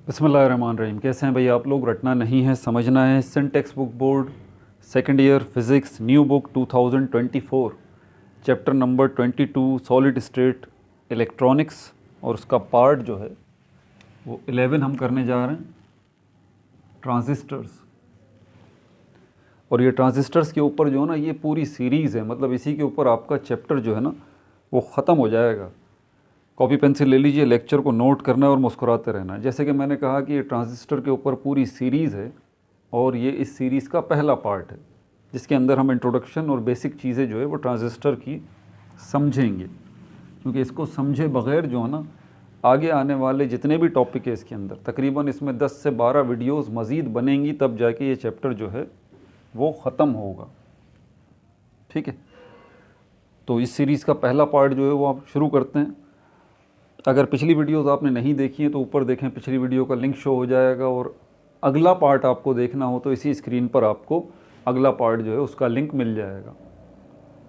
बिस्मिल्लाहिर्रहमानिर्रहीम। कैसे हैं भाई आप लोग? रटना नहीं है, समझना है। Syntax book board second year physics new book 2024 chapter number 22 solid state electronics और उसका पार्ट जो है वो 11 हम करने जा रहे हैं, ट्रांजिस्टर्स। और ये ट्रांजिस्टर्स के ऊपर जो है ना, ये पूरी सीरीज़ है, मतलब इसी के ऊपर आपका चैप्टर जो है ना वो ख़त्म हो जाएगा। कॉपी पेंसिल ले लीजिए, लेक्चर को नोट करना है और मुस्कुराते रहना है। जैसे कि मैंने कहा कि ये ट्रांजिस्टर के ऊपर पूरी सीरीज़ है और ये इस सीरीज़ का पहला पार्ट है, जिसके अंदर हम इंट्रोडक्शन और बेसिक चीज़ें जो है वो ट्रांजिस्टर की समझेंगे। क्योंकि इसको समझे बग़ैर जो है ना, आगे आने वाले जितने भी टॉपिक है इसके अंदर, तकरीबन इसमें 10 से 12 वीडियोज़ मज़ीद बनेंगी, तब जाके ये चैप्टर जो है वो ख़त्म होगा। ठीक है, तो इस सीरीज़ का पहला पार्ट जो है वो आप शुरू करते हैं। अगर पिछली वीडियोस आपने नहीं देखी है तो ऊपर देखें, पिछली वीडियो का लिंक शो हो जाएगा। और अगला पार्ट आपको देखना हो तो इसी स्क्रीन पर आपको अगला पार्ट जो है उसका लिंक मिल जाएगा।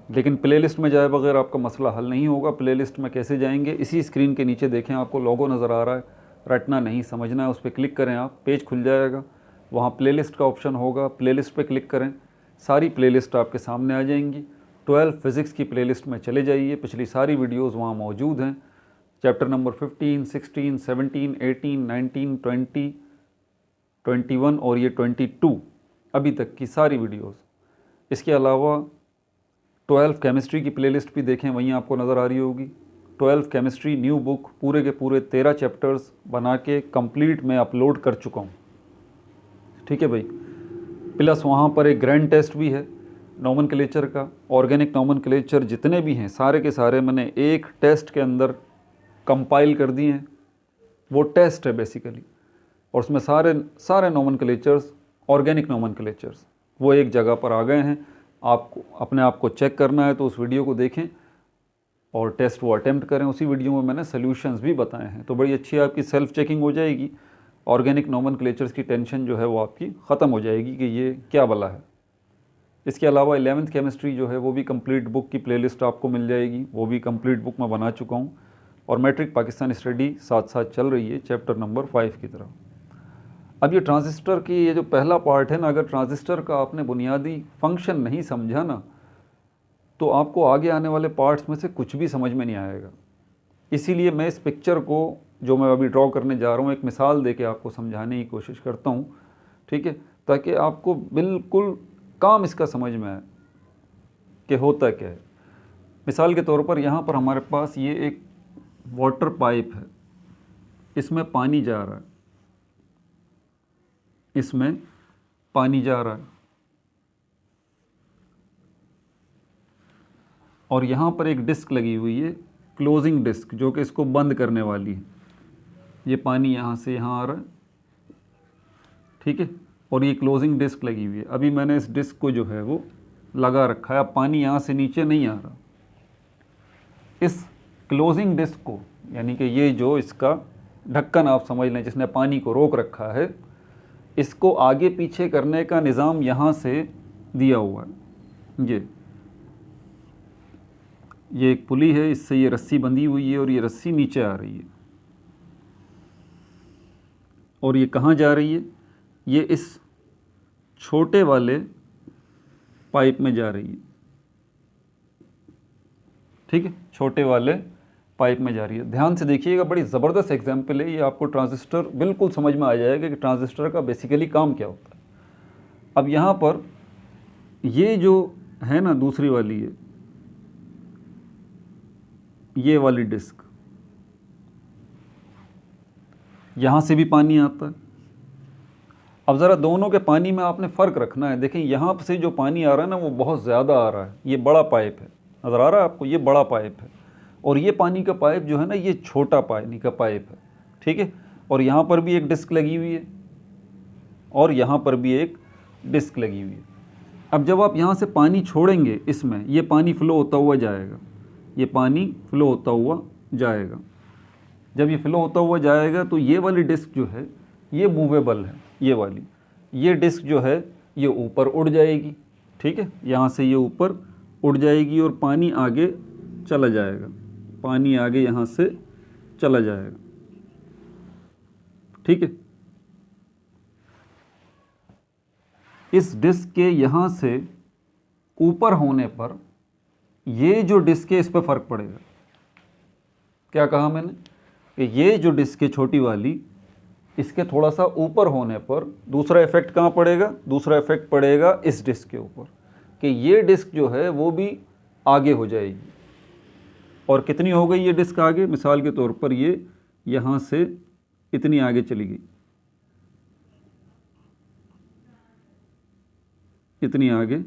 लेकिन प्लेलिस्ट में जाए बगैर आपका मसला हल नहीं होगा। प्लेलिस्ट में कैसे जाएंगे? इसी स्क्रीन के नीचे देखें, आपको लोगो नज़र आ रहा है, रटना नहीं समझना है, उस पर क्लिक करें, आप पेज खुल जाएगा, वहाँ प्लेलिस्ट का ऑप्शन होगा, प्लेलिस्ट पे क्लिक करें, सारी प्लेलिस्ट आपके सामने आ जाएंगी। 12 फिज़िक्स की प्लेलिस्ट में चले जाइए, पिछली सारी वीडियोज़ वहाँ मौजूद हैं। चैप्टर नंबर 15, 16, 17, 18, 19, 20, 21 और ये 22 अभी तक की सारी वीडियोस। इसके अलावा 12 केमिस्ट्री की प्लेलिस्ट भी देखें, वहीं आपको नज़र आ रही होगी। 12 केमिस्ट्री न्यू बुक पूरे के पूरे 13 चैप्टर्स बना के कंप्लीट मैं अपलोड कर चुका हूँ। ठीक है भाई। प्लस वहाँ पर एक ग्रैंड टेस्ट भी है नोमेनक्लेचर का, ऑर्गेनिक नोमेनक्लेचर जितने भी हैं सारे के सारे मैंने एक टेस्ट के अंदर कंपाइल कर दिए हैं। वो टेस्ट है बेसिकली, और उसमें सारे नोमेनक्लेचर्स, ऑर्गेनिक नोमेनक्लेचर्स वो एक जगह पर आ गए हैं। आपको अपने आप को चेक करना है तो उस वीडियो को देखें और टेस्ट वो अटेम्प्ट करें। उसी वीडियो में मैंने सोल्यूशंस भी बताए हैं, तो बड़ी अच्छी आपकी सेल्फ चेकिंग हो जाएगी। ऑर्गेनिक नोमेनक्लेचर्स की टेंशन जो है वो आपकी ख़त्म हो जाएगी कि ये क्या बला है। इसके अलावा 11th केमिस्ट्री जो है वो भी कंप्लीट बुक की प्लेलिस्ट आपको मिल जाएगी, वो भी कंप्लीट बुक मैं बना चुका हूँ। और मैट्रिक पाकिस्तान स्टडी साथ साथ चल रही है चैप्टर नंबर 5 की तरफ। अब ये ट्रांजिस्टर की ये जो पहला पार्ट है ना, अगर ट्रांजिस्टर का आपने बुनियादी फंक्शन नहीं समझा ना, तो आपको आगे आने वाले पार्ट्स में से कुछ भी समझ में नहीं आएगा। इसीलिए मैं इस पिक्चर को जो मैं अभी ड्रॉ करने जा रहा हूँ, एक मिसाल दे के आपको समझाने की कोशिश करता हूँ। ठीक है, ताकि आपको बिल्कुल काम इसका समझ में आए कि होता क्या है। मिसाल के तौर पर यहाँ पर हमारे पास ये एक वाटर पाइप है, इसमें पानी जा रहा है, इसमें पानी जा रहा है, और यहाँ पर एक डिस्क लगी हुई है, क्लोजिंग डिस्क, जो कि इसको बंद करने वाली है। ये पानी यहाँ से यहाँ आ रहा है, ठीक है, और ये क्लोजिंग डिस्क लगी हुई है। अभी मैंने इस डिस्क को जो है वो लगा रखा है, अब पानी यहाँ से नीचे नहीं आ रहा। इस क्लोजिंग डिस्क को, यानी कि ये जो इसका ढक्कन आप समझ लें जिसने पानी को रोक रखा है, इसको आगे पीछे करने का निज़ाम यहाँ से दिया हुआ है। ये एक पुली है, इससे ये रस्सी बंधी हुई है और ये रस्सी नीचे आ रही है। और ये कहाँ जा रही है? ये इस छोटे वाले पाइप में जा रही है। ठीक है, छोटे वाले पाइप में जा रही है। ध्यान से देखिएगा, बड़ी ज़बरदस्त एग्जाम्पल है ये, आपको ट्रांजिस्टर बिल्कुल समझ में आ जाएगा कि ट्रांजिस्टर का बेसिकली काम क्या होता है। अब यहाँ पर ये जो है ना दूसरी वाली है, ये वाली डिस्क, यहाँ से भी पानी आता है। अब ज़रा दोनों के पानी में आपने फ़र्क रखना है। देखें, यहाँ से जो पानी आ रहा है ना वो बहुत ज़्यादा आ रहा है, ये बड़ा पाइप है, नज़र आ रहा है आपको, ये बड़ा पाइप है। और ये पानी का पाइप जो है ना, ये छोटा पानी का पाइप है। ठीक है, और यहाँ पर भी एक डिस्क लगी हुई है और यहाँ पर भी एक डिस्क लगी हुई है। अब जब आप यहाँ से पानी छोड़ेंगे, इसमें ये पानी फ़्लो होता हुआ जाएगा, ये पानी फ़्लो होता हुआ जाएगा। जब ये फ़्लो होता हुआ जाएगा तो ये वाली डिस्क जो है ये मूवेबल है, ये वाली, ये डिस्क जो है ये ऊपर उड़ जाएगी। ठीक है, यहाँ से ये ऊपर उड़ जाएगी और पानी आगे चला जाएगा, पानी आगे यहाँ से चला जाएगा। ठीक है, इस डिस्क के यहाँ से ऊपर होने पर ये जो डिस्क है इस पर फ़र्क पड़ेगा। क्या कहा मैंने कि ये जो डिस्क है छोटी वाली, इसके थोड़ा सा ऊपर होने पर दूसरा इफेक्ट कहाँ पड़ेगा, दूसरा इफेक्ट पड़ेगा इस डिस्क के ऊपर कि ये डिस्क जो है वो भी आगे हो जाएगी। और कितनी हो गई ये डिस्क आगे, मिसाल के तौर पर ये यहाँ से इतनी आगे चली गई, इतनी आगे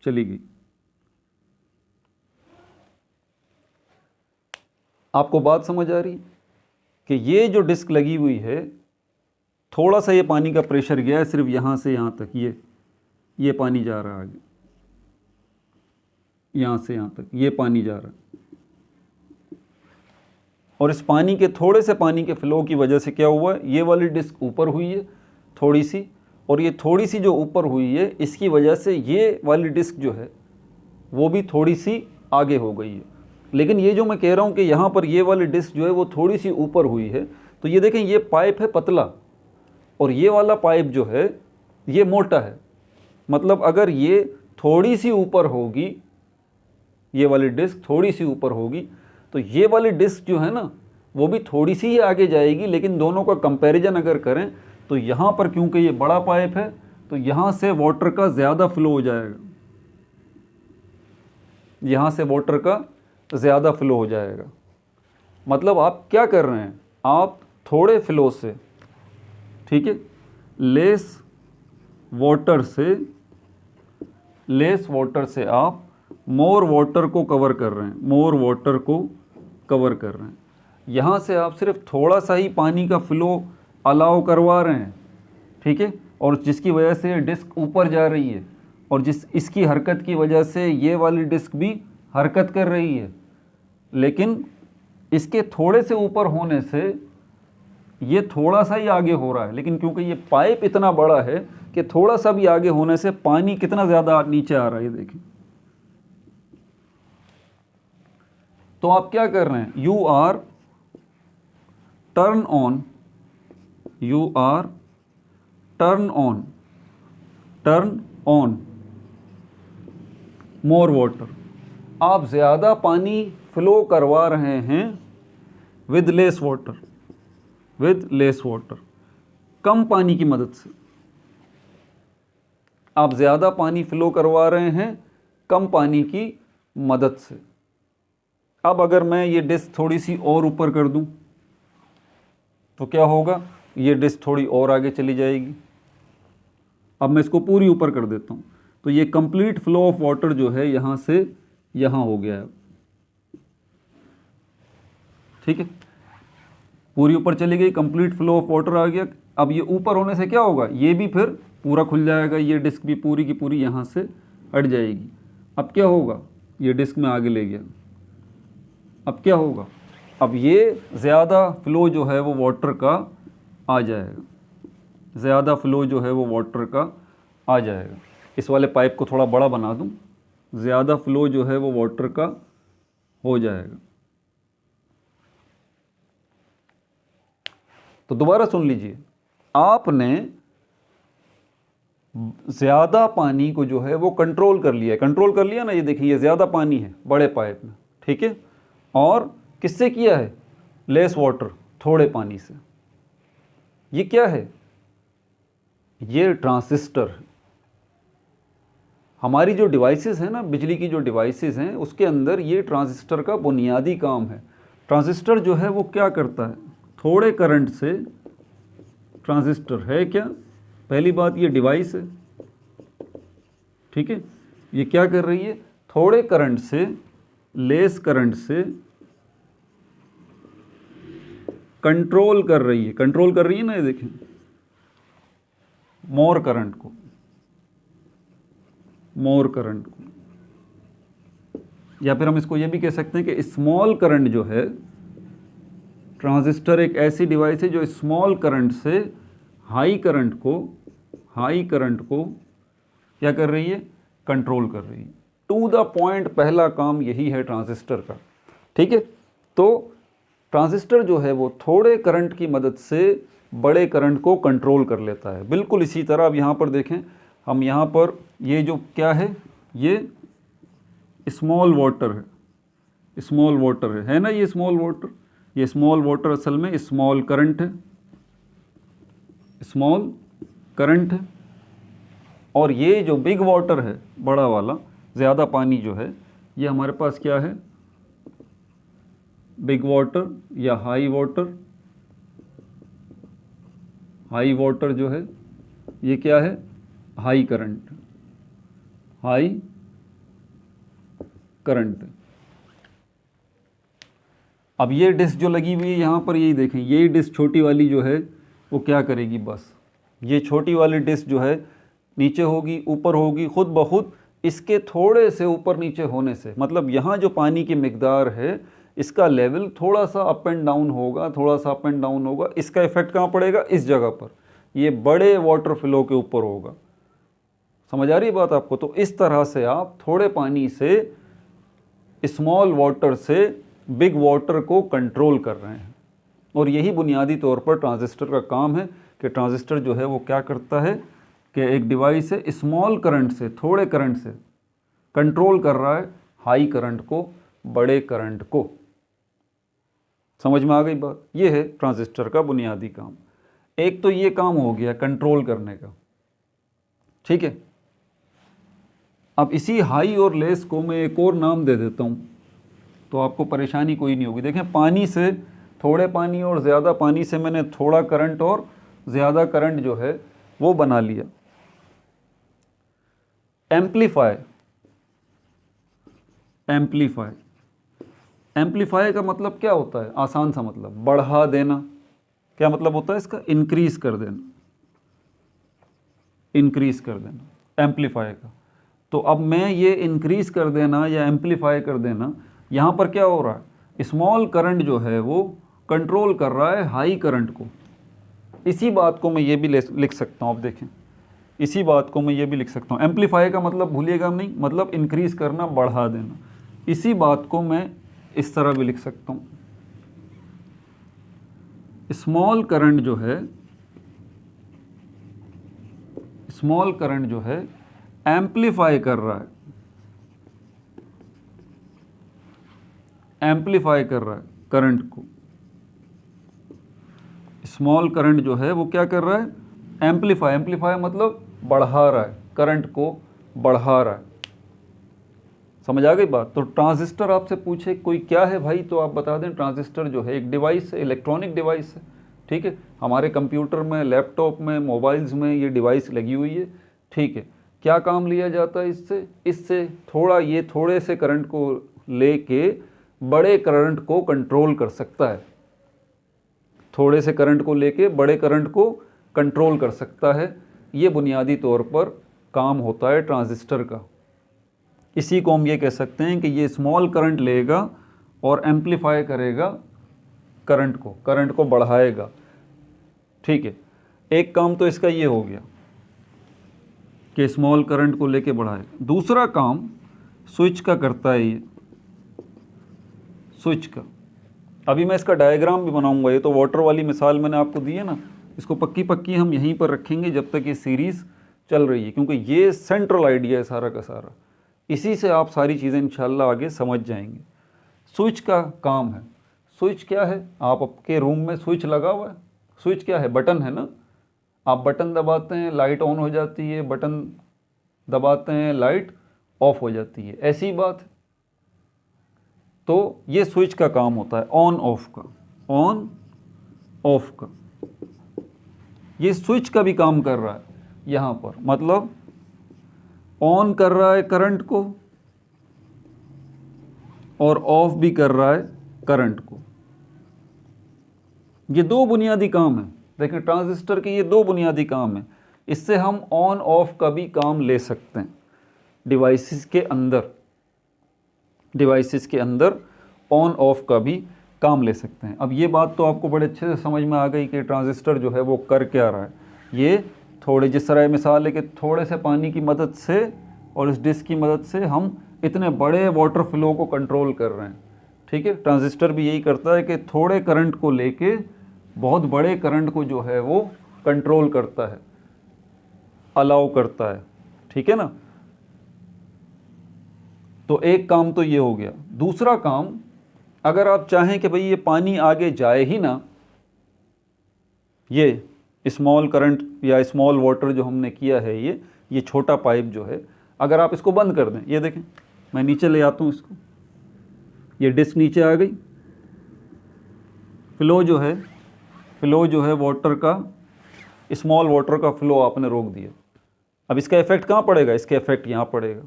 चली गई। आपको बात समझ आ रही कि ये जो डिस्क लगी हुई है, थोड़ा सा ये पानी का प्रेशर गया है सिर्फ यहाँ से यहाँ तक, ये पानी जा रहा है आगे, यहाँ से यहाँ तक ये पानी जा रहा है। और इस पानी के थोड़े से पानी के फ्लो की वजह से क्या हुआ, ये वाली डिस्क ऊपर हुई है थोड़ी सी, और ये थोड़ी सी जो ऊपर हुई है इसकी वजह से ये वाली डिस्क जो है वो भी थोड़ी सी आगे हो गई है। लेकिन ये जो मैं कह रहा हूँ कि यहाँ पर ये वाली डिस्क जो है वो थोड़ी सी ऊपर हुई है, तो ये देखें ये पाइप है पतला और ये वाला पाइप जो है ये मोटा है। मतलब अगर ये थोड़ी सी ऊपर होगी, ये वाली डिस्क थोड़ी सी ऊपर होगी, तो ये वाली डिस्क जो है ना वो भी थोड़ी सी ही आगे जाएगी। लेकिन दोनों का कंपैरिजन अगर करें तो यहाँ पर क्योंकि ये बड़ा पाइप है तो यहाँ से वाटर का ज़्यादा फ्लो हो जाएगा, यहाँ से वाटर का ज़्यादा फ्लो हो जाएगा। मतलब आप क्या कर रहे हैं, आप थोड़े फ्लो से, ठीक है, लेस वाटर से आप मोर वाटर को कवर कर रहे हैं, मोर वाटर को कवर कर रहे हैं। यहाँ से आप सिर्फ थोड़ा सा ही पानी का फ्लो अलाउ करवा रहे हैं, ठीक है, और जिसकी वजह से डिस्क ऊपर जा रही है, और इसकी हरकत की वजह से ये वाली डिस्क भी हरकत कर रही है। लेकिन इसके थोड़े से ऊपर होने से ये थोड़ा सा ही आगे हो रहा है, लेकिन क्योंकि ये पाइप इतना बड़ा है कि थोड़ा सा भी आगे होने से पानी कितना ज़्यादा नीचे आ रहा है, ये देखें। तो आप क्या कर रहे हैं, you are turn on more water. आप ज़्यादा पानी फ्लो करवा रहे हैं विद लेस वाटर, कम पानी की मदद से। आप ज़्यादा पानी फ्लो करवा रहे हैं कम पानी की मदद से। अब अगर मैं ये डिस्क थोड़ी सी और ऊपर कर दूं तो क्या होगा, ये डिस्क थोड़ी और आगे चली जाएगी। अब मैं इसको पूरी ऊपर कर देता हूं तो ये कंप्लीट फ्लो ऑफ वाटर जो है यहाँ से यहाँ हो गया है, ठीक है, पूरी ऊपर चली गई, कंप्लीट फ्लो ऑफ वाटर आ गया। अब ये ऊपर होने से क्या होगा, ये भी फिर पूरा खुल जाएगा, ये डिस्क भी पूरी की पूरी यहाँ से हट जाएगी। अब क्या होगा, ये डिस्क में आगे ले गया। अब क्या होगा, अब ये ज़्यादा फ्लो जो है वो वाटर का आ जाएगा, ज़्यादा फ्लो जो है वो वाटर का आ जाएगा। इस वाले पाइप को थोड़ा बड़ा बना दूं, ज़्यादा फ्लो जो है वो वाटर का हो जाएगा। तो दोबारा सुन लीजिए, आपने ज़्यादा पानी को जो है वो कंट्रोल कर लिया ना, ये देखिए ये ज़्यादा पानी है बड़े पाइप में, ठीक है, और किससे किया है, लेस वाटर, थोड़े पानी से। ये क्या है, ये ट्रांजिस्टर है। हमारी जो डिवाइसेस हैं ना, बिजली की जो डिवाइसेस हैं, उसके अंदर ये ट्रांजिस्टर का बुनियादी काम है। ट्रांजिस्टर जो है वो क्या करता है, थोड़े करंट से, ट्रांजिस्टर है क्या, पहली बात ये डिवाइस है, ठीक है, ये क्या कर रही है, थोड़े करंट से, लेस करंट से कंट्रोल कर रही है ना, ये देखें, मोर करंट को, या फिर हम इसको ये भी कह सकते हैं कि स्मॉल करंट जो है, ट्रांजिस्टर एक ऐसी डिवाइस है जो स्मॉल करंट से हाई करंट को क्या कर रही है, कंट्रोल कर रही है। टू द पॉइंट पहला काम यही है ट्रांजिस्टर का, ठीक है। तो ट्रांजिस्टर जो है वो थोड़े करंट की मदद से बड़े करंट को कंट्रोल कर लेता है। बिल्कुल इसी तरह अब यहाँ पर देखें, हम यहाँ पर ये जो क्या है, ये स्मॉल वाटर है, स्मॉल वाटर है ना, ये स्मॉल वाटर, ये स्मॉल वाटर असल में स्मॉल करंट है, स्मॉल करंट है। और ये जो बिग वाटर है, बड़ा वाला ज़्यादा पानी जो है, ये हमारे पास क्या है, बिग वाटर या हाई वाटर। हाई वाटर जो है ये क्या है, हाई करंट, हाई करंट। अब ये डिस्क जो लगी हुई है यहाँ पर, यही देखें, ये डिस्क छोटी वाली जो है वो क्या करेगी, बस ये छोटी वाली डिस्क जो है नीचे होगी ऊपर होगी, खुद ब खुद इसके थोड़े से ऊपर नीचे होने से, मतलब यहाँ जो पानी की मिकदार है इसका लेवल थोड़ा सा अप एंड डाउन होगा, थोड़ा सा अप एंड डाउन होगा। इसका इफेक्ट कहाँ पड़ेगा, इस जगह पर, ये बड़े वाटर फ्लो के ऊपर होगा। समझ आ रही है बात आपको? तो इस तरह से आप थोड़े पानी से, स्मॉल वाटर से बिग वाटर को कंट्रोल कर रहे हैं। और यही बुनियादी तौर पर ट्रांजिस्टर का काम है कि ट्रांजिस्टर जो है वो क्या करता है कि एक डिवाइस है, स्मॉल करंट से, थोड़े करंट से कंट्रोल कर रहा है हाई करंट को, बड़े करंट को। समझ में आ गई बात? ये है ट्रांजिस्टर का बुनियादी काम। एक तो ये काम हो गया कंट्रोल करने का, ठीक है। अब इसी हाई और लेस को मैं एक और नाम दे देता हूँ तो आपको परेशानी कोई नहीं होगी। देखें, पानी से, थोड़े पानी और ज़्यादा पानी से मैंने थोड़ा करंट और ज़्यादा करंट जो है वो बना लिया। एम्पलीफाई, एम्पलीफाई, एम्पलीफाई का मतलब क्या होता है? आसान सा मतलब, बढ़ा देना। क्या मतलब होता है इसका? इंक्रीज कर देना, इंक्रीज कर देना एम्पलीफाई का। तो अब मैं ये इंक्रीज कर देना या एम्पलीफाई कर देना, यहाँ पर क्या हो रहा है, स्मॉल करंट जो है वो कंट्रोल कर रहा है हाई करंट को। इसी बात को मैं ये भी लिख सकता हूँ, आप देखें, इसी बात को मैं ये भी लिख सकता हूँ। एम्पलीफाई का मतलब भूलिएगा नहीं, मतलब इंक्रीज करना, बढ़ा देना। इसी बात को मैं इस तरह भी लिख सकता हूँ, स्मॉल करंट जो है, स्मॉल करंट जो है एम्पलीफाई कर रहा है, एम्पलीफाई कर रहा है करंट को। स्मॉल करंट जो है वो क्या कर रहा है, एम्पलीफाई, एम्पलीफाई मतलब बढ़ा रहा है, करंट को बढ़ा रहा है। समझ आ गई बात? तो ट्रांजिस्टर आपसे पूछे कोई क्या है भाई, तो आप बता दें ट्रांजिस्टर जो है एक डिवाइस है, इलेक्ट्रॉनिक डिवाइस है, ठीक है। हमारे कंप्यूटर में, लैपटॉप में, मोबाइल्स में ये डिवाइस लगी हुई है, ठीक है। क्या काम लिया जाता है इससे? इससे थोड़ा, ये थोड़े से करंट को लेके बड़े करंट को कंट्रोल कर सकता है, थोड़े से करंट को लेके बड़े करंट को कंट्रोल कर सकता है। ये बुनियादी तौर पर काम होता है ट्रांजिस्टर का। इसी को हम ये कह सकते हैं कि ये स्मॉल करंट लेगा और एम्पलीफाई करेगा करंट को बढ़ाएगा, ठीक है। एक काम तो इसका ये हो गया कि स्मॉल करंट को लेके बढ़ाएगा। दूसरा काम स्विच का करता है, ये स्विच का। अभी मैं इसका डायग्राम भी बनाऊंगा। ये तो वाटर वाली मिसाल मैंने आपको दी है ना, इसको पक्की पक्की हम यहीं पर रखेंगे जब तक ये सीरीज़ चल रही है, क्योंकि ये सेंट्रल आइडिया है सारा का सारा। इसी से आप सारी चीज़ें इंशाल्लाह आगे समझ जाएंगे। स्विच का काम है। स्विच क्या है? आप आपके रूम में स्विच लगा हुआ है, स्विच क्या है? बटन है ना। आप बटन दबाते हैं लाइट ऑन हो जाती है, बटन दबाते हैं लाइट ऑफ हो जाती है, ऐसी बात है। तो ये स्विच का काम होता है ऑन ऑफ का, ऑन ऑफ का। ये स्विच का भी काम कर रहा है यहाँ पर, मतलब ऑन कर रहा है करंट को और ऑफ भी कर रहा है करंट को। ये दो बुनियादी काम है। देखें, ट्रांजिस्टर के ये दो बुनियादी काम है। इससे हम ऑन ऑफ का भी काम ले सकते हैं डिवाइसेस के अंदर, डिवाइसेस के अंदर ऑन ऑफ का भी काम ले सकते हैं। अब ये बात तो आपको बड़े अच्छे से समझ में आ गई कि ट्रांजिस्टर जो है वो कर क्या रहा है। ये थोड़े, जिस तरह मिसाल है कि थोड़े से पानी की मदद से और इस डिस्क की मदद से हम इतने बड़े वाटर फ्लो को कंट्रोल कर रहे हैं, ठीक है। ट्रांजिस्टर भी यही करता है कि थोड़े करंट को लेके बहुत बड़े करंट को जो है वो कंट्रोल करता है, अलाउ करता है, ठीक है ना। तो एक काम तो ये हो गया। दूसरा काम, अगर आप चाहें कि भाई ये पानी आगे जाए ही ना, ये स्मॉल करंट या स्मॉल वाटर जो हमने किया है, ये छोटा पाइप जो है, अगर आप इसको बंद कर दें, ये देखें, मैं नीचे ले आता हूँ इसको, ये डिस्क नीचे आ गई, फ्लो जो है वाटर का, स्मॉल वाटर का फ्लो आपने रोक दिया। अब इसका इफेक्ट कहाँ पड़ेगा? इसका इफेक्ट यहाँ पड़ेगा।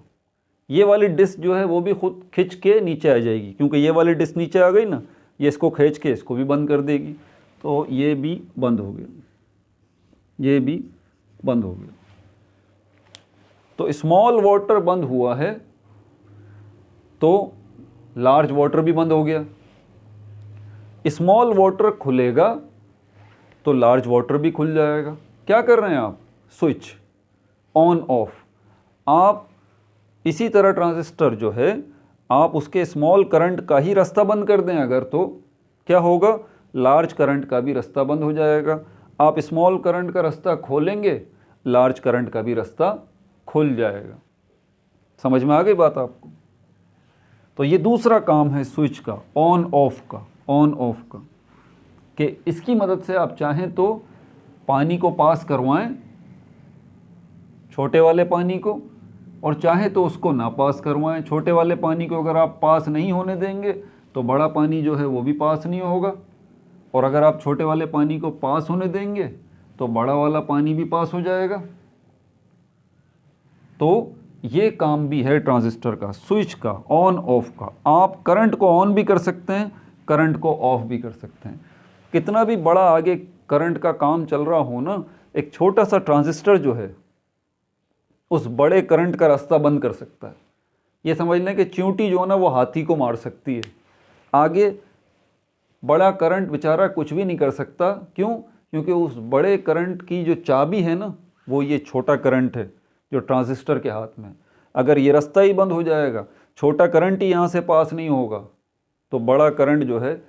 ये वाली डिस्क जो है वो भी खुद खिंच के नीचे आ जाएगी, क्योंकि ये वाली डिस्क नीचे आ गई ना, ये इसको खींच के इसको भी बंद कर देगी। तो ये भी बंद हो गया, ये भी बंद हो गया। तो स्मॉल वाटर बंद हुआ है तो लार्ज वाटर भी बंद हो गया। स्मॉल वाटर खुलेगा तो लार्ज वाटर भी खुल जाएगा। क्या कर रहे हैं आप? Switch on off. आप इसी तरह ट्रांजिस्टर जो है, आप उसके स्मॉल करंट का ही रास्ता बंद कर दें अगर, तो क्या होगा? लार्ज करंट का भी रास्ता बंद हो जाएगा। आप स्मॉल करंट का रास्ता खोलेंगे, लार्ज करंट का भी रास्ता खुल जाएगा। समझ में आ गई बात आपको? तो ये दूसरा काम है स्विच का, ऑन ऑफ का, कि इसकी मदद से आप चाहें तो पानी को पास करवाएं, छोटे वाले पानी को, और चाहे तो उसको ना पास करवाएं। छोटे वाले पानी को अगर आप पास नहीं होने देंगे तो बड़ा पानी जो है वो भी पास नहीं होगा, और अगर आप छोटे वाले पानी को पास होने देंगे तो बड़ा वाला पानी भी पास हो जाएगा। तो ये काम भी है ट्रांजिस्टर का, स्विच का, ऑन ऑफ का। आप करंट को ऑन भी कर सकते हैं, करंट को ऑफ भी कर सकते हैं। कितना भी बड़ा आगे करंट का काम चल रहा हो ना, एक छोटा सा ट्रांजिस्टर जो है उस बड़े करंट का रास्ता बंद कर सकता है। ये समझ लें कि चींटी जो है ना वो हाथी को मार सकती है। आगे बड़ा करंट बेचारा कुछ भी नहीं कर सकता। क्यों? क्योंकि उस बड़े करंट की जो चाबी है ना, वो ये छोटा करंट है जो ट्रांजिस्टर के हाथ में। अगर ये रास्ता ही बंद हो जाएगा, छोटा करंट ही यहाँ से पास नहीं होगा, तो बड़ा करंट जो है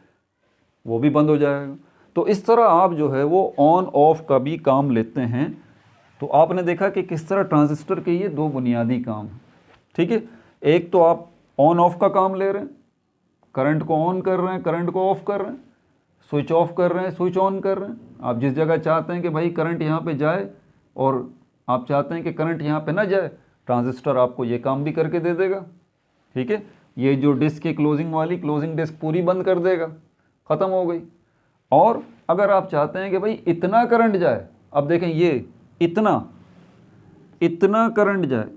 वो भी बंद हो जाएगा। तो इस तरह आप जो है वो ऑन ऑफ का भी काम लेते हैं। तो आपने देखा कि किस तरह ट्रांजिस्टर के ये दो बुनियादी काम हैं। ठीक है, एक तो आप ऑन ऑफ का काम ले रहे हैं, करंट को ऑन कर रहे हैं, करंट को ऑफ कर रहे हैं, स्विच ऑफ कर रहे हैं, स्विच ऑन कर रहे हैं। आप जिस जगह चाहते हैं कि भाई करंट यहाँ पे जाए और आप चाहते हैं कि करंट यहाँ पे ना जाए, ट्रांजिस्टर आपको ये काम भी करके दे देगा। ठीक है, ये जो डिस्क है क्लोजिंग वाली, क्लोजिंग डिस्क पूरी बंद कर देगा, ख़त्म हो गई। और अगर आप चाहते हैं कि भाई इतना करंट जाए, अब देखें ये इतना करंट जाए,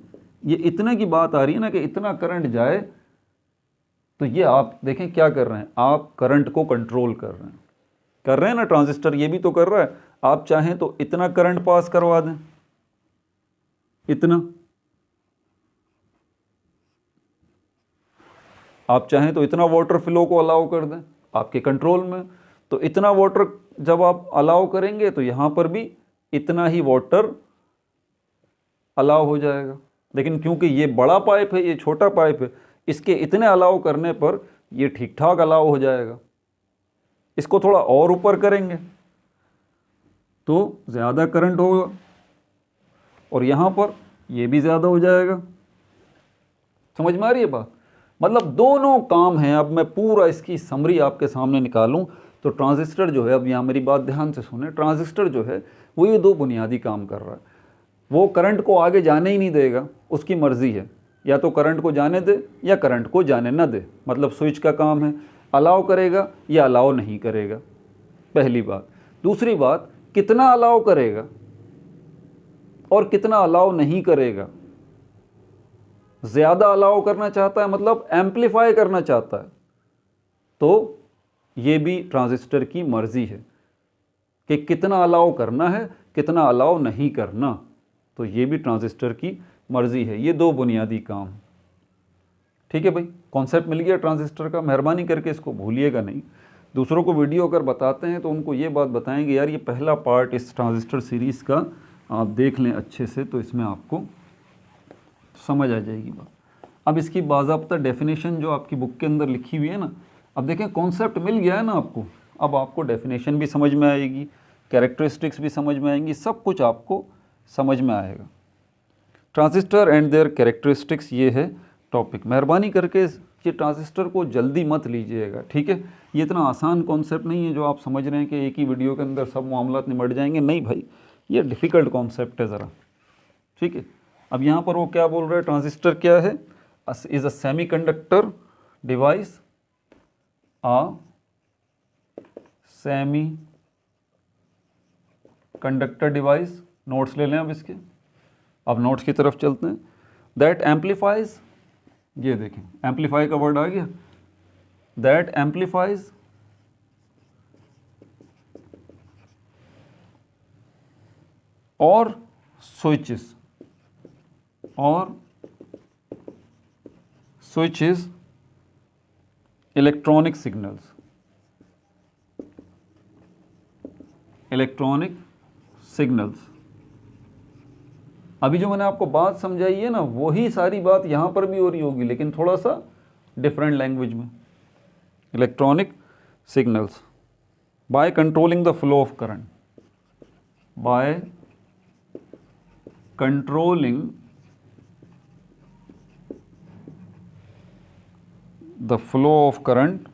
ये इतने की बात आ रही है ना कि इतना करंट जाए, तो ये आप देखें क्या कर रहे हैं, आप करंट को कंट्रोल कर रहे हैं ना। ट्रांजिस्टर ये भी तो कर रहा है। आप चाहें तो इतना करंट पास करवा दें, इतना, आप चाहें तो इतना वाटर फ्लो को अलाउ कर दें, आपके कंट्रोल में। तो इतना वाटर जब आप अलाउ करेंगे तो यहाँ पर भी इतना ही वाटर अलाउ हो जाएगा। लेकिन क्योंकि ये बड़ा पाइप है, ये छोटा पाइप है, इसके इतने अलाउ करने पर ये ठीक ठाक अलाउ हो जाएगा। इसको थोड़ा और ऊपर करेंगे तो ज़्यादा करंट होगा, और यहाँ पर ये भी ज़्यादा हो जाएगा। समझ में आ रही है बात? मतलब दोनों काम हैं। अब मैं पूरा इसकी समरी आपके सामने निकालूं तो ट्रांजिस्टर जो है, अब यहाँ मेरी बात ध्यान से सुने, ट्रांजिस्टर जो है वो ये दो बुनियादी काम कर रहा है। वो करंट को आगे जाने ही नहीं देगा, उसकी मर्ज़ी है, या तो करंट को जाने दे या करंट को जाने ना दे। मतलब स्विच का काम है, अलाउ करेगा या अलाउ नहीं करेगा, पहली बात। दूसरी बात, कितना अलाउ करेगा और कितना अलाउ नहीं करेगा। ज़्यादा अलाउ करना चाहता है, मतलब एम्पलीफाई करना चाहता है, तो ये भी ट्रांजिस्टर की मर्ज़ी है कि कितना अलाउ करना है, कितना अलाउ नहीं करना। तो ये भी ट्रांजिस्टर की मर्ज़ी है। ये दो बुनियादी काम। ठीक है भाई, कॉन्सेप्ट मिल गया ट्रांजिस्टर का। मेहरबानी करके इसको भूलिएगा नहीं। दूसरों को वीडियो अगर बताते हैं तो उनको ये बात बताएंगे, यार ये पहला पार्ट इस ट्रांजिस्टर सीरीज़ का आप देख लें अच्छे से, तो इसमें आपको समझ आ जाएगी बात। अब इसकी बाज़ाब्ता डेफिनेशन जो आपकी बुक के अंदर लिखी हुई है ना, अब देखें कॉन्सेप्ट मिल गया है ना आपको। अब आपको डेफिनेशन भी समझ में आएगी, कैरेक्टरिस्टिक्स भी समझ में आएंगी, सब कुछ आपको समझ में आएगा। ट्रांजिस्टर एंड देयर कैरेक्टरिस्टिक्स, ये है टॉपिक। मेहरबानी करके ये ट्रांजिस्टर को जल्दी मत लीजिएगा, ठीक है। ये इतना आसान कॉन्सेप्ट नहीं है जो आप समझ रहे हैं कि एक ही वीडियो के अंदर सब मामलात निमट जाएंगे। नहीं भाई, ये डिफ़िकल्ट कॉन्सेप्ट है ज़रा, ठीक है। अब यहाँ पर वो क्या बोल रहे हैं, ट्रांजिस्टर क्या है, is a semi conductor device, semi conductor device. Notes ले लें अब इसके, अब नोट्स की तरफ चलते हैं। दैट एम्पलीफाइज, ये देखें एम्पलीफाई का वर्ड आ गया, दैट एम्पलीफाइज और स्विचेस इलेक्ट्रॉनिक सिग्नल्स, अभी जो मैंने आपको बात समझाई है ना, वही सारी बात यहाँ पर भी हो रही होगी, लेकिन थोड़ा सा डिफरेंट लैंग्वेज में। Electronic signals by controlling the flow of current, by controlling the flow of current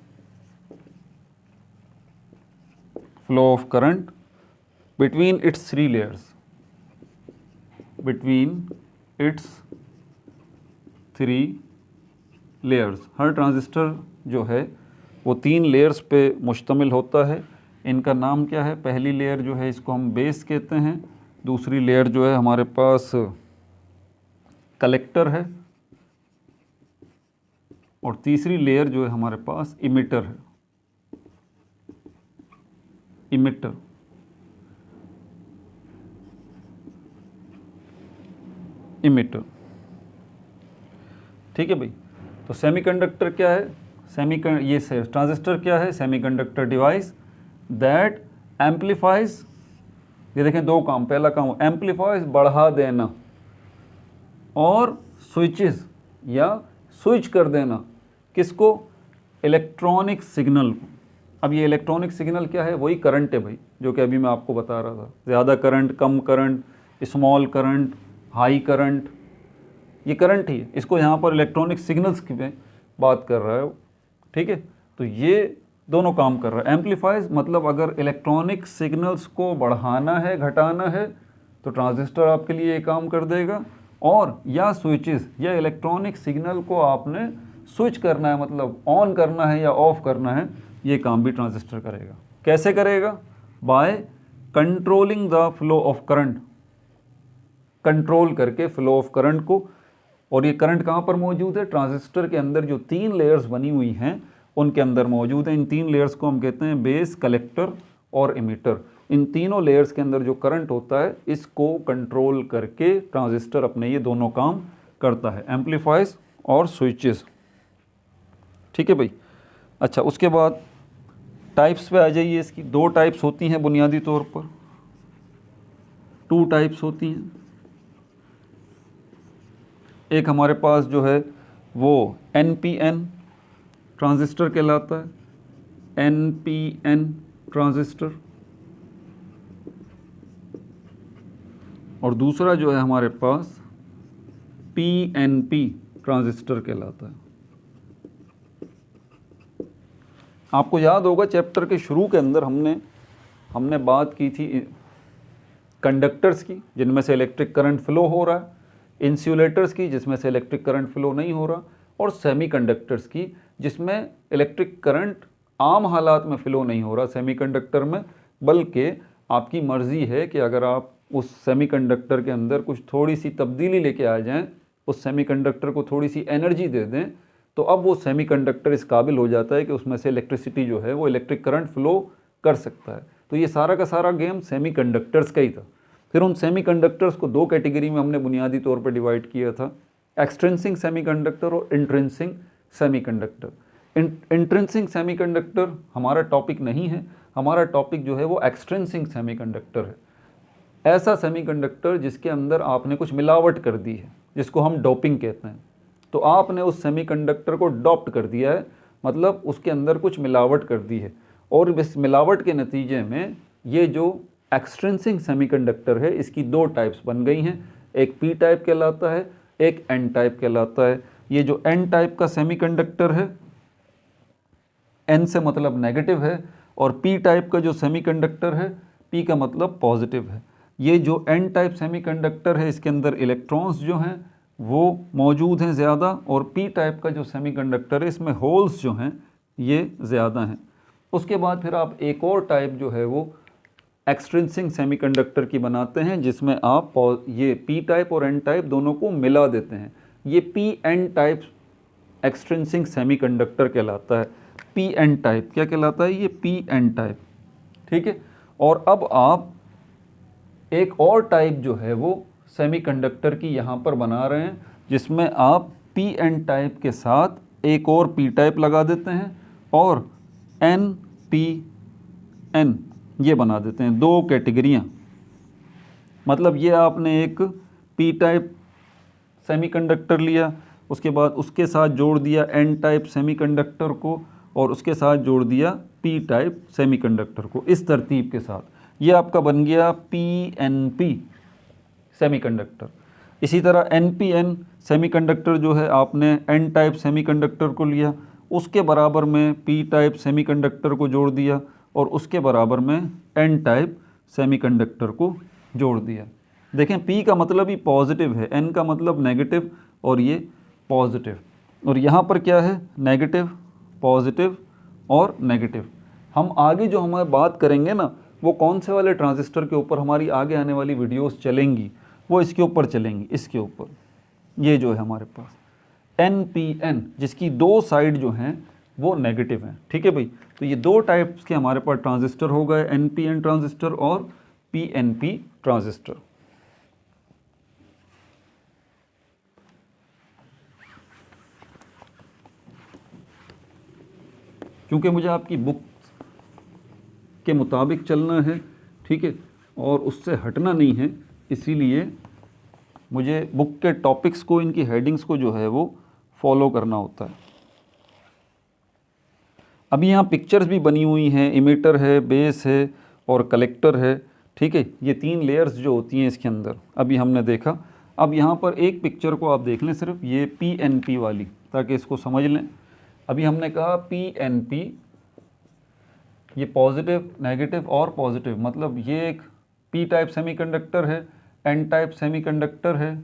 between its three layers, her transistor जो है वो 3 लेयर्स पे मुश्तमिल होता है। इनका नाम क्या है, पहली लेयर जो है इसको हम बेस कहते हैं, दूसरी लेयर जो है हमारे पास कलेक्टर है, और तीसरी लेयर जो है हमारे पास इमिटर है। इमिटर, ठीक है भाई। तो सेमीकंडक्टर क्या है, ये ट्रांजिस्टर क्या है, सेमीकंडक्टर डिवाइस दैट एम्पलीफाइज, ये देखें 2 काम, पहला काम एम्पलीफाइज बढ़ा देना, और स्विचेस या स्विच कर देना, किसको, इलेक्ट्रॉनिक सिग्नल को। अब ये इलेक्ट्रॉनिक सिग्नल क्या है, वही करंट है भाई, जो कि अभी मैं आपको बता रहा था। ज़्यादा करंट, कम current, small current, high current, ये करंट ही है। इसको यहाँ पर इलेक्ट्रॉनिक सिग्नल्स की में बात कर रहा है, ठीक है। तो ये दोनों काम कर रहा है। एम्पलीफाइज मतलब अगर इलेक्ट्रॉनिक सिग्नल्स को बढ़ाना है, घटाना है, तो ट्रांजिस्टर आपके लिए ये काम कर देगा। और या स्विचेस या इलेक्ट्रॉनिक सिग्नल को आपने स्विच करना है, मतलब ऑन करना है या ऑफ करना है, ये काम भी ट्रांजिस्टर करेगा। कैसे करेगा, by controlling the flow of current, control करके फ्लो ऑफ करंट को। और ये करंट कहाँ पर मौजूद है, ट्रांजिस्टर के अंदर जो 3 लेयर्स बनी हुई हैं उनके अंदर मौजूद है। इन 3 लेयर्स को हम कहते हैं बेस, कलेक्टर और इमिटर। इन तीनों लेयर्स के अंदर जो करंट होता है, इसको कंट्रोल करके ट्रांजिस्टर अपने ये दोनों काम करता है, एम्पलीफाइज और स्विचेस, ठीक है भाई। अच्छा, उसके बाद टाइप्स पे आ जाइए। इसकी 2 टाइप्स होती हैं बुनियादी तौर पर, 2 टाइप्स होती हैं। एक हमारे पास जो है वो NPN ट्रांजिस्टर कहलाता है, NPN ट्रांजिस्टर, और दूसरा जो है हमारे पास PNP ट्रांजिस्टर कहलाता है। आपको याद होगा चैप्टर के शुरू के अंदर हमने बात की थी कंडक्टर्स की, जिनमें से इलेक्ट्रिक करंट फ्लो हो रहा है, इंसुलेटर्स की, जिसमें से इलेक्ट्रिक करंट फ्लो नहीं हो रहा, और सेमीकंडक्टर्स की, जिसमें इलेक्ट्रिक करंट आम हालात में फ़्लो नहीं हो रहा सेमीकंडक्टर में, बल्कि आपकी मर्ज़ी है कि अगर आप उस सेमीकंडक्टर के अंदर कुछ थोड़ी सी तब्दीली लेके आ जाएं, उस सेमीकंडक्टर को थोड़ी सी एनर्जी दे दें, तो अब वो सेमीकंडक्टर इस काबिल हो जाता है कि उसमें से इलेक्ट्रिसिटी जो है वो इलेक्ट्रिक करंट फ़्लो कर सकता है। तो ये सारा का सारा गेम सेमीकंडक्टर्स का ही था। फिर उन सेमीकंडक्टर्स को 2 कैटेगरी में हमने बुनियादी तौर पर डिवाइड किया था, एक्सट्रिंसिक सेमीकंडक्टर और इंट्रिंसिक सेमीकंडक्टर। इंट्रिंसिक सेमीकंडक्टर हमारा टॉपिक नहीं है, हमारा टॉपिक जो है वो एक्सट्रिंसिक सेमीकंडक्टर है। ऐसा सेमीकंडक्टर जिसके अंदर आपने कुछ मिलावट कर दी है, जिसको हम डोपिंग कहते हैं। तो आपने उस सेमीकंडक्टर को डॉप्ट कर दिया है, मतलब उसके अंदर कुछ मिलावट कर दी है, और इस मिलावट के नतीजे में ये जो एक्सट्रिंसिक सेमीकंडक्टर है, इसकी 2 टाइप्स बन गई हैं। एक पी टाइप कहलाता है, एक एन टाइप कहलाता है। ये जो एन टाइप का सेमीकंडक्टर है, एन से मतलब नेगेटिव है, और पी टाइप का जो सेमीकंडक्टर है, पी का मतलब पॉजिटिव है। ये जो एन टाइप सेमीकंडक्टर है इसके अंदर इलेक्ट्रॉन्स जो हैं वो मौजूद हैं ज़्यादा, और पी टाइप का जो सेमीकंडक्टर है इसमें होल्स जो हैं ये ज़्यादा हैं। उसके बाद फिर आप एक और टाइप जो है वो एक्सट्रिंसिक सेमीकंडक्टर की बनाते हैं, जिसमें आप ये पी टाइप और एन टाइप दोनों को मिला देते हैं। ये P N type extrinsic semiconductor कहलाता है। पी एन टाइप क्या कहलाता है? ये पी एन टाइप, ठीक है। और अब आप एक और टाइप जो है वो सेमीकंडक्टर की यहाँ पर बना रहे हैं, जिसमें आप पी एन टाइप के साथ एक और पी टाइप लगा देते हैं और एन पी एन ये बना देते हैं, दो कैटेगरियाँ। मतलब ये आपने एक पी टाइप सेमीकंडक्टर लिया, उसके बाद उसके साथ जोड़ दिया एन टाइप सेमीकंडक्टर को, और उसके साथ जोड़ दिया पी टाइप सेमीकंडक्टर को, इस तरतीब के साथ। ये आपका बन गया पी एन पी सेमीकंडक्टर। इसी तरह एन पी एन सेमीकंडक्टर जो है, आपने एन टाइप सेमीकंडक्टर को लिया, उसके बराबर में पी टाइप सेमीकंडक्टर को जोड़ दिया, और उसके बराबर में एन टाइप सेमीकंडक्टर को जोड़ दिया। देखें, पी का मतलब ही पॉजिटिव है, एन का मतलब नेगेटिव, और ये पॉजिटिव। और यहाँ पर क्या है? नेगेटिव, पॉजिटिव और नेगेटिव। हम आगे जो हमारी बात करेंगे ना, वो कौन से वाले ट्रांजिस्टर के ऊपर हमारी आगे आने वाली वीडियोस चलेंगी, वो इसके ऊपर चलेंगी, इसके ऊपर। ये जो है हमारे पास एन पी एन, जिसकी दो साइड जो हैं वो नेगेटिव हैं, ठीक है भाई। तो ये दो टाइप्स के हमारे पास ट्रांजिस्टर हो गए, एन पी एन ट्रांजिस्टर और पी एन पी ट्रांजिस्टर। क्योंकि मुझे आपकी बुक के मुताबिक चलना है, ठीक है, और उससे हटना नहीं है, इसीलिए मुझे बुक के टॉपिक्स को, इनकी हेडिंग्स को जो है वो फॉलो करना होता है। अभी यहाँ पिक्चर्स भी बनी हुई हैं, इमिटर है, बेस है और कलेक्टर है, ठीक है। ये तीन लेयर्स जो होती हैं इसके अंदर अभी हमने देखा। अब यहाँ पर एक पिक्चर को आप देख लें, सिर्फ ये पी एन पी वाली, ताकि इसको समझ लें। अभी हमने कहा पी एन पी, ये पॉजिटिव, नेगेटिव और पॉजिटिव, मतलब ये एक पी टाइप सेमीकंडक्टर है, एन टाइप सेमीकंडक्टर है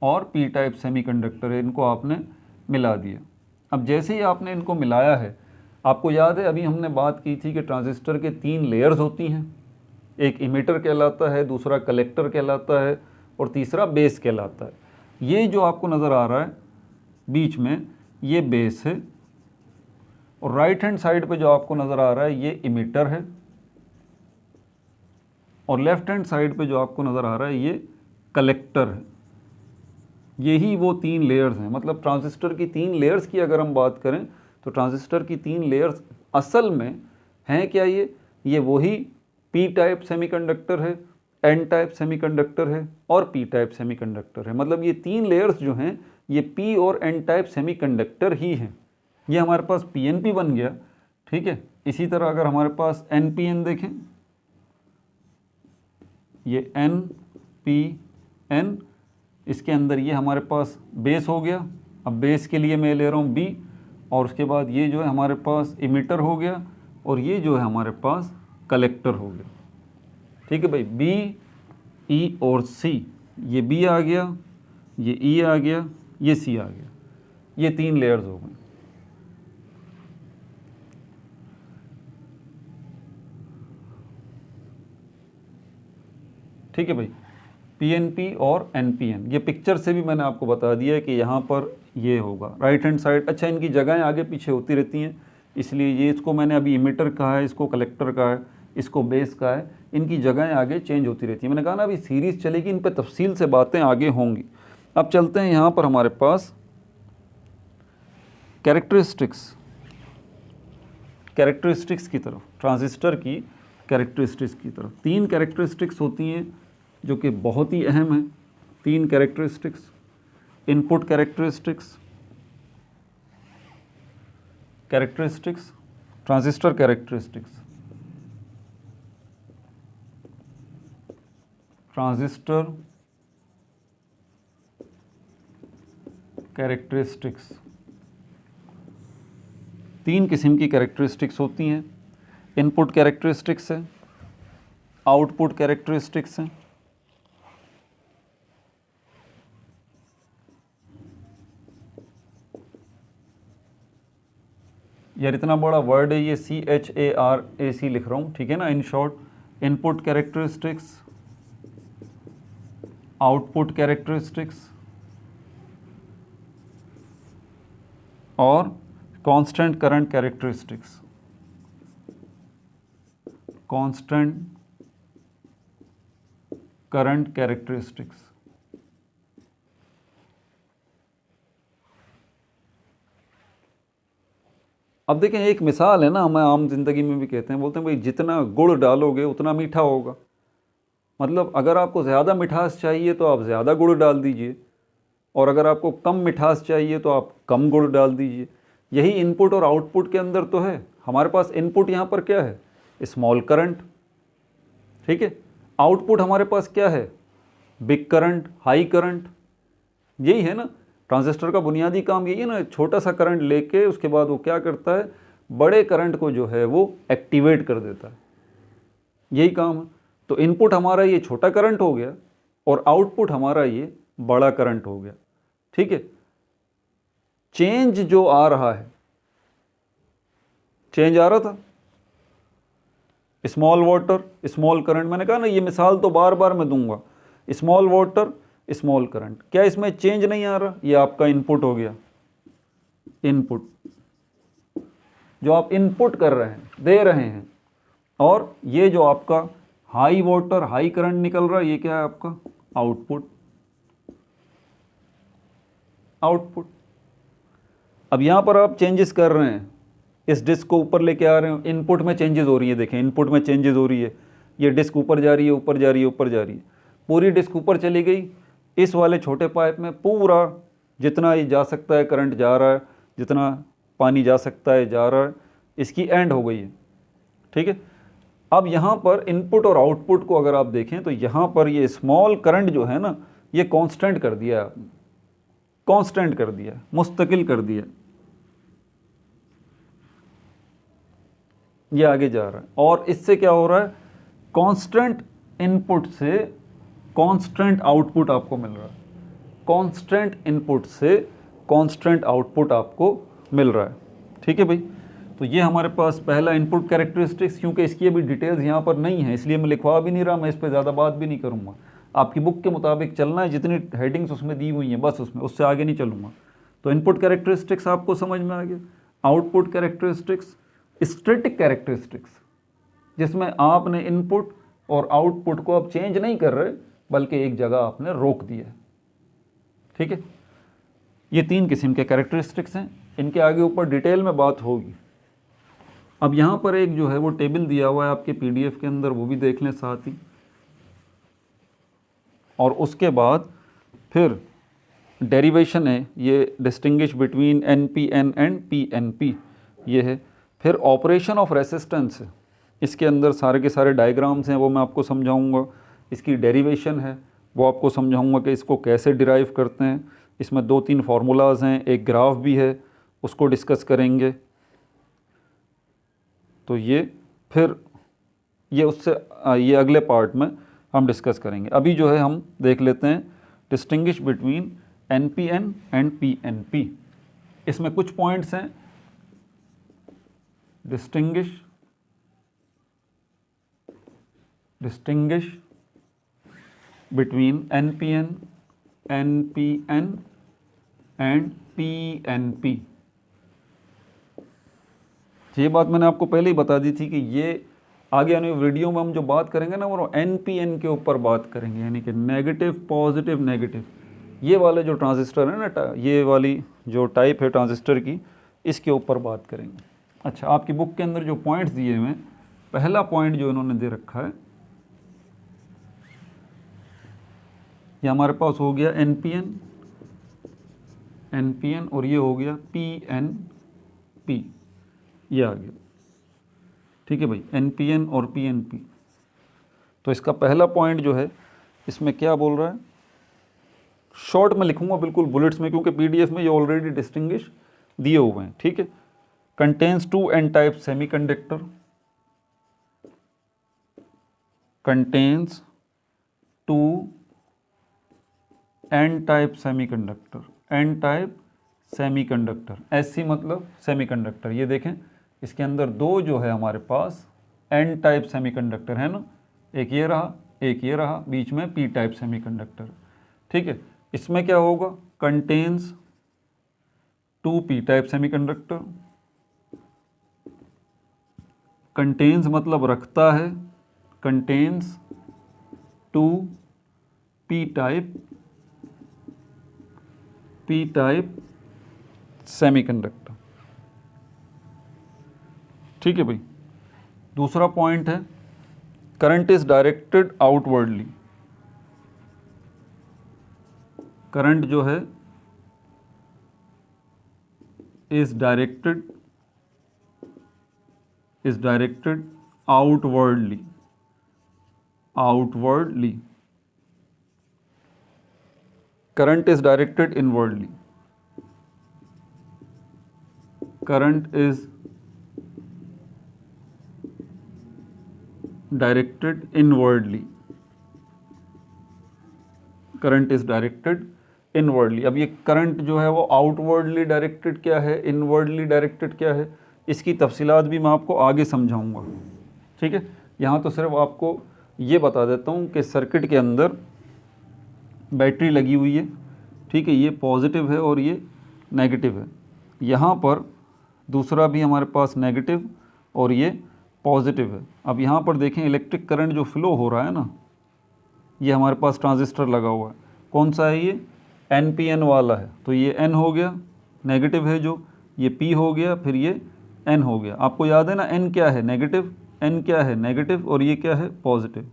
और पी टाइप सेमीकंडक्टर है। इनको आपने मिला दिया। अब जैसे ही आपने इनको मिलाया है, आपको याद है अभी हमने बात की थी कि ट्रांजिस्टर के तीन लेयर्स होती हैं, एक इमिटर कहलाता है, दूसरा कलेक्टर कहलाता है और तीसरा बेस कहलाता है। ये जो आपको नज़र आ रहा है बीच में, ये बेस है, और राइट हैंड साइड पे जो आपको नज़र आ रहा है ये इमिटर है, और लेफ्ट हैंड साइड पे जो आपको नज़र आ रहा है ये कलेक्टर है। यही वो तीन लेयर्स हैं। मतलब ट्रांजिस्टर की तीन लेयर्स की अगर हम बात करें, तो ट्रांजिस्टर की तीन लेयर्स असल में हैं क्या? ये वही पी टाइप सेमीकंडक्टर है, एन टाइप सेमीकंडक्टर है और पी टाइप सेमीकंडक्टर है। मतलब ये तीन लेयर्स जो हैं ये पी और एन टाइप सेमीकंडक्टर ही हैं। ये हमारे पास पी एन पी बन गया, ठीक है। इसी तरह अगर हमारे पास एन पी एन देखें, ये एन पी एन, इसके अंदर ये हमारे पास बेस हो गया। अब बेस के लिए मैं ले रहा हूँ बी, और उसके बाद ये जो है हमारे पास इमिटर हो गया, और ये जो है हमारे पास कलेक्टर हो गया, ठीक है भाई। बी, ई और सी, ये बी आ गया, ये ई आ गया, ये सी आ गया। ये तीन लेयर्स हो गए। ठीक है भाई, पीएनपी और एनपीएन। ये पिक्चर से भी मैंने आपको बता दिया है कि यहाँ पर ये होगा राइट हैंड साइड। अच्छा, इनकी जगहें आगे पीछे होती रहती हैं, इसलिए ये इसको मैंने अभी इमिटर कहा है, इसको कलेक्टर कहा है, इसको बेस कहा है। इनकी जगहें आगे चेंज होती रहती हैं। मैंने कहा ना अभी सीरीज़ चलेगी, इन पर तफसील से बातें आगे होंगी। अब चलते हैं यहाँ पर हमारे पास कैरेक्टरिस्टिक्स की तरफ, ट्रांजिस्टर की कैरेक्टरिस्टिक्स की तरफ। तीन कैरेक्टरिस्टिक्स होती हैं जो कि बहुत ही अहम है। तीन characteristics, input characteristics, transistor characteristics, transistor characteristics. तीन किस्म की कैरेक्टरिस्टिक्स होती हैं, इनपुट कैरेक्टरिस्टिक्स है, आउटपुट कैरेक्टरिस्टिक्स है, यार इतना बड़ा वर्ड है ये, CHARAC लिख रहा हूँ, ठीक है ना। In short, input characteristics, output characteristics और constant current characteristics. Constant current characteristics. अब देखें, एक मिसाल है ना, हमें आम जिंदगी में भी कहते हैं, बोलते हैं भाई जितना गुड़ डालोगे उतना मीठा होगा। मतलब अगर आपको ज़्यादा मिठास चाहिए तो आप ज़्यादा गुड़ डाल दीजिए, और अगर आपको कम मिठास चाहिए तो आप कम गुड़ डाल दीजिए। यही इनपुट और आउटपुट के अंदर तो है। हमारे पास इनपुट यहाँ पर क्या है, स्मॉल करंट, ठीक है। आउटपुट हमारे पास क्या है, बिग करंट, हाई करंट। यही है ना, ट्रांजिस्टर का बुनियादी काम यही है ना, छोटा सा करंट लेके उसके बाद वो क्या करता है, बड़े करंट को जो है वो एक्टिवेट कर देता है, यही काम है। तो इनपुट हमारा ये छोटा करंट हो गया और आउटपुट हमारा ये बड़ा करंट हो गया, ठीक है। चेंज जो आ रहा है, चेंज आ रहा था, स्मॉल वाटर स्मॉल करंट, मैंने कहा ना ये मिसाल तो बार बार मैं दूंगा, स्मॉल वाटर स्मॉल करंट, क्या इसमें चेंज नहीं आ रहा, ये आपका इनपुट हो गया। इनपुट जो आप इनपुट कर रहे हैं, दे रहे हैं, और ये जो आपका हाई वाटर हाई करंट निकल रहा है, ये क्या है आपका आउटपुट। आउटपुट। अब यहां पर आप चेंजेस कर रहे हैं, इस डिस्क को ऊपर लेके आ रहे हो, इनपुट में चेंजेस हो रही है, देखें इनपुट में चेंजेस हो रही है, ये डिस्क ऊपर जा रही है, ऊपर जा रही है, ऊपर जा रही है, पूरी डिस्क ऊपर चली गई। इस वाले छोटे पाइप में पूरा जितना ये जा सकता है करंट जा रहा है, जितना पानी जा सकता है जा रहा है, इसकी एंड हो गई है, ठीक है। अब यहाँ पर इनपुट और आउटपुट को अगर आप देखें तो यहाँ पर ये स्मॉल करंट जो है ना, ये कांस्टेंट कर दिया आपने, कांस्टेंट कर दिया, मुस्तकिल कर दिया, ये आगे जा रहा है। और इससे क्या हो रहा है, कांस्टेंट इनपुट से कांस्टेंट आउटपुट आपको मिल रहा है, कांस्टेंट इनपुट से कांस्टेंट आउटपुट आपको मिल रहा है, ठीक है भाई। तो ये हमारे पास पहला इनपुट कैरेक्टरिस्टिक्स, क्योंकि इसकी अभी डिटेल्स यहाँ पर नहीं है इसलिए मैं लिखवा भी नहीं रहा, मैं इस पर ज़्यादा बात भी नहीं करूँगा। आपकी बुक के मुताबिक चलना है, जितनी हेडिंग्स उसमें दी हुई हैं बस उसमें, उससे आगे नहीं चलूँगा। तो इनपुट कैरेक्टरिस्टिक्स आपको समझ में आ गया। आउटपुट कैरेक्टरिस्टिक्स, स्टैटिक कैरेक्टरिस्टिक्स, जिसमें आपने इनपुट और आउटपुट को आप चेंज नहीं कर रहे बल्कि एक जगह आपने रोक दिया, ठीक है। ये तीन किस्म के कैरेक्टरिस्टिक्स हैं, इनके आगे ऊपर डिटेल में बात होगी। अब यहाँ पर एक जो है वो टेबल दिया हुआ है आपके PDF के अंदर, वो भी देख लें साथ ही। और उसके बाद फिर डेरिवेशन है, ये distinguish between NPN and PNP, ये है। फिर ऑपरेशन ऑफ रेसिस्टेंस है, इसके अंदर सारे के सारे डायग्राम्स हैं, वो मैं आपको समझाऊंगा। इसकी डेरिवेशन है, वो आपको समझाऊंगा कि इसको कैसे डिराइव करते हैं। इसमें 2-3 फार्मूलाज हैं, एक ग्राफ भी है, उसको डिस्कस करेंगे। तो ये फिर ये उससे ये अगले पार्ट में हम डिस्कस करेंगे। अभी जो है हम देख लेते हैं distinguish between NPN and PNP। इसमें कुछ पॉइंट्स हैं, distinguish between NPN and PNP। ये बात मैंने आपको पहले ही बता दी थी कि ये आगे आने वीडियो में हम जो बात करेंगे ना वो NPN के ऊपर बात करेंगे, यानी कि नेगेटिव पॉजिटिव नेगेटिव। ये वाले जो ट्रांजिस्टर है ना, ये वाली जो टाइप है ट्रांजिस्टर की, इसके ऊपर बात करेंगे। अच्छा, आपकी बुक के अंदर जो पॉइंट्स दिए हुए हैं, पहला पॉइंट जो इन्होंने दे रखा है, ये हमारे पास हो गया NPN और ये हो गया PNP, ये आ गया, ठीक है भाई, NPN और PNP। तो इसका पहला पॉइंट जो है इसमें क्या बोल रहा है, शॉर्ट में लिखूंगा बिल्कुल बुलेट्स में, क्योंकि पीडीएफ में ये ऑलरेडी डिस्टिंग्विश दिए हुए हैं, ठीक है। Contains 2 n type semiconductor, contains 2 n type semiconductor, n type semiconductor, SC मतलब सेमीकंडक्टर। ये देखें इसके अंदर दो जो है हमारे पास n टाइप सेमीकंडक्टर है ना, एक ये रहा एक ये रहा, बीच में p टाइप सेमीकंडक्टर, ठीक है। इसमें क्या होगा, contains 2 p type semiconductor, contains मतलब रखता है, कंटेन्स 2 p टाइप सेमीकंडक्टर, ठीक है भाई। दूसरा पॉइंट है current is directed outwardly, current जो है is directed outwardly, current is directed inwardly, current is directed inwardly, current is directed inwardly. अब ये करंट जो है वो आउटवर्डली डायरेक्टेड क्या है, इनवर्डली डायरेक्टेड क्या है, इसकी तफसीलात भी मैं आपको आगे समझाऊंगा, ठीक है। यहाँ तो सिर्फ आपको ये बता देता हूँ कि सर्किट के अंदर बैटरी लगी हुई है, ठीक है, ये पॉजिटिव है और ये नेगेटिव है। यहाँ पर दूसरा भी हमारे पास नेगेटिव और ये पॉजिटिव है। अब यहाँ पर देखें इलेक्ट्रिक करंट जो फ्लो हो रहा है ना, ये हमारे पास ट्रांजिस्टर लगा हुआ है, कौन सा है ये, NPN वाला है, तो ये N हो गया, नेगेटिव है जो, ये P हो गया, फिर ये N हो गया। आपको याद है ना N क्या है, नेगेटिव, N क्या है, नेगेटिव, और ये क्या है, पॉजिटिव।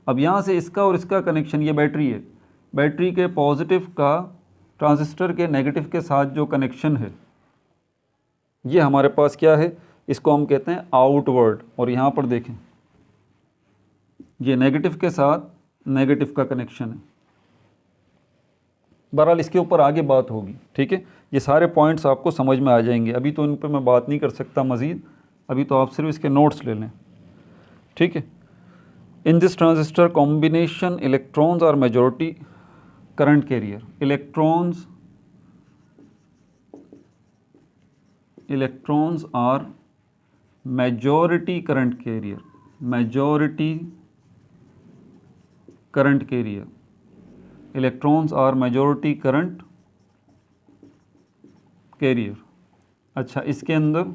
अब यहाँ से इसका और इसका कनेक्शन, ये बैटरी है, बैटरी के पॉजिटिव का ट्रांजिस्टर के नेगेटिव के साथ जो कनेक्शन है, ये हमारे पास क्या है, इसको हम कहते हैं आउटवर्ड। और यहाँ पर देखें ये नेगेटिव के साथ नेगेटिव का कनेक्शन है। बहरहाल इसके ऊपर आगे बात होगी, ठीक है। ये सारे पॉइंट्स आपको समझ में आ जाएंगे, अभी तो इन पर मैं बात नहीं कर सकता मज़ीद, अभी तो आप सिर्फ इसके नोट्स ले लें, ठीक है। In this transistor combination electrons are majority current carrier, electrons are majority current carrier, electrons are majority current carrier। अच्छा, इसके अंदर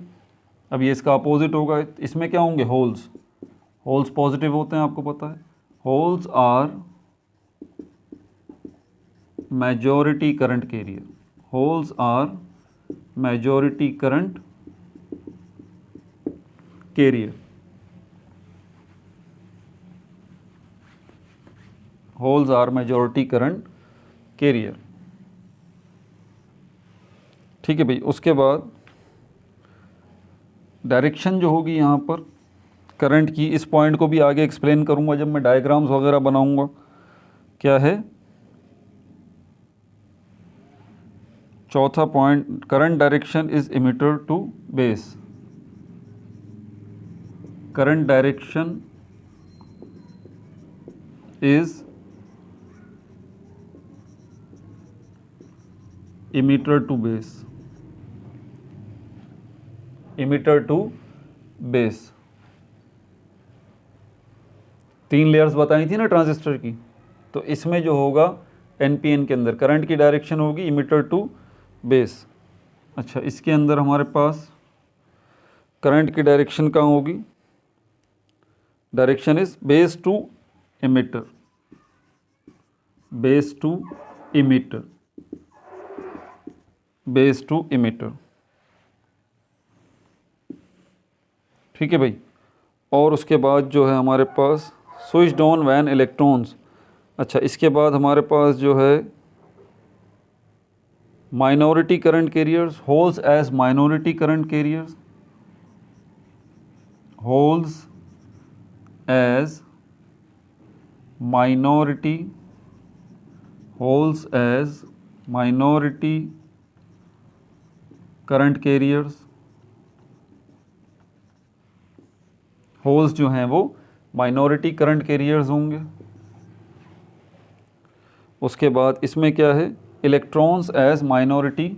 अब ये इसका अपोजिट होगा, इसमें क्या होंगे, होल्स पॉजिटिव होते हैं, आपको पता है, holes are majority current carrier, holes are majority current carrier, holes are majority current carrier, ठीक है भाई। उसके बाद डायरेक्शन जो होगी यहाँ पर करंट की, इस पॉइंट को भी आगे एक्सप्लेन करूँगा जब मैं डायग्राम्स वगैरह बनाऊँगा। क्या है चौथा point, current direction is emitter to base, current direction is emitter to base, emitter to base. 3 layers बताई थी ना ट्रांजिस्टर की, तो इसमें जो होगा NPN के अंदर करंट की डायरेक्शन होगी इमिटर टू बेस। अच्छा, इसके अंदर हमारे पास करंट की डायरेक्शन कहाँ होगी, direction is base to emitter, base to emitter, base to emitter, ठीक है भाई। और उसके बाद जो है हमारे पास स्विच्ड ऑन व्हेन इलेक्ट्रॉन्स। अच्छा, इसके बाद हमारे पास जो है minority current carriers, holes as minority current carriers, holes as minority holes as minority current carriers, holes जो हैं वो माइनॉरिटी करंट कैरियर्स होंगे। उसके बाद इसमें क्या है, electrons as minority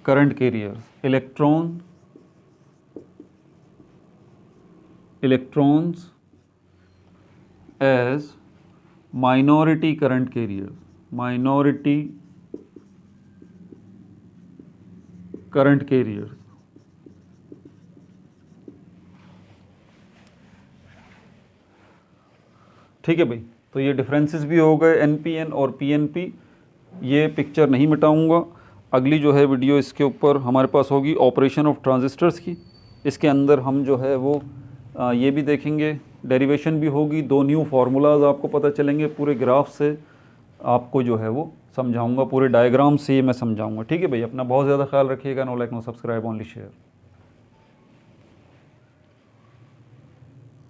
current carriers, electrons as minority current carriers, minority current carriers. ठीक है भाई, तो ये डिफरेंसेस भी हो गए एनपीएन और पीएनपी। ये पिक्चर नहीं मिटाऊंगा, अगली जो है वीडियो इसके ऊपर हमारे पास होगी ऑपरेशन ऑफ ट्रांजिस्टर्स की। इसके अंदर हम जो है वो ये भी देखेंगे, डेरिवेशन भी होगी, 2 न्यू फार्मूलाज आपको पता चलेंगे, पूरे ग्राफ से आपको जो है वो समझाऊंगा, पूरे डायग्राम से ये मैं समझाऊंगा। ठीक है भाई, अपना बहुत ज़्यादा ख्याल रखिएगा। No like no subscribe only share.